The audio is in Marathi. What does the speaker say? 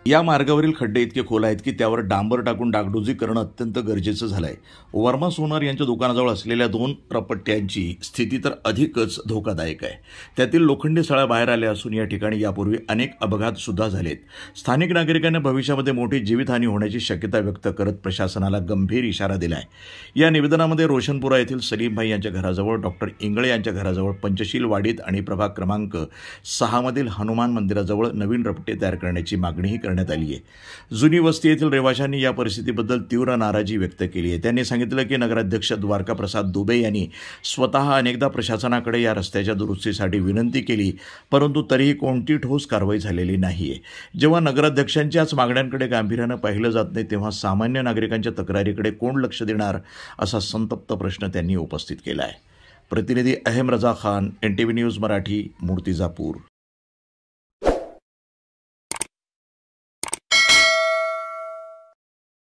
या मार्गावरील खड्डे इतके खोल आहेत की त्यावर डांबर टाकून डागडुजी करणं अत्यंत गरजेचं झालंय। वर्मा सोनार यांच्या दुकानाजवळ असलेल्या 2 रपट्ट्यांची स्थिती तर अधिकच धोकादायक आहे। त्यातील लोखंडी सळ्या बाहेर आल्या असून या ठिकाणी यापूर्वी अनेक अपघात सुद्धा झालेत। स्थानिक नागरिकांनी भविष्यामध्ये मोठी जीवितहानी होण्याची शक्यता व्यक्त करत प्रशासनाला गंभीर इशारा दिलाय। या निवेदनामध्ये रोशनपुरा येथील सलीमभाई यांच्या घराजवळ, डॉक्टर इंगळे यांच्या घराजवळ, पंचशील वाडीत आणि प्रभाग क्रमांक 6 मधील हनुमान मंदिराजवळ नवीन रपट्टे तयार करण्याची मागणीही करण्यात आली आहे। जुनी वस्ती येथील रहिवाशांनी या परिस्थितीबद्दल तीव्र नाराजी व्यक्त केली आहे। त्यांनी सांगितलं की नगराध्यक्ष द्वारका प्रसाद दुबे यांनी स्वतः अनेकदा प्रशासनाकडे या रस्त्याच्या दुरुस्तीसाठी विनंती केली, परंतु तरीही कोणती ठोस कारवाई झालेली नाहीये। जेव्हा नगराध्यक्षांच्याच मागण्यांकडे गांभीर्याने पाहिलं जात नाही तेव्हा सामान्य नागरिकांच्या तक्रारीकडे कोण लक्ष देणार असा संतप्त प्रश्न त्यांनी उपस्थित केला आहे। प्रतिनिधी अहम रजा खान, NTV न्यूज मराठी, मूर्तिजापूर।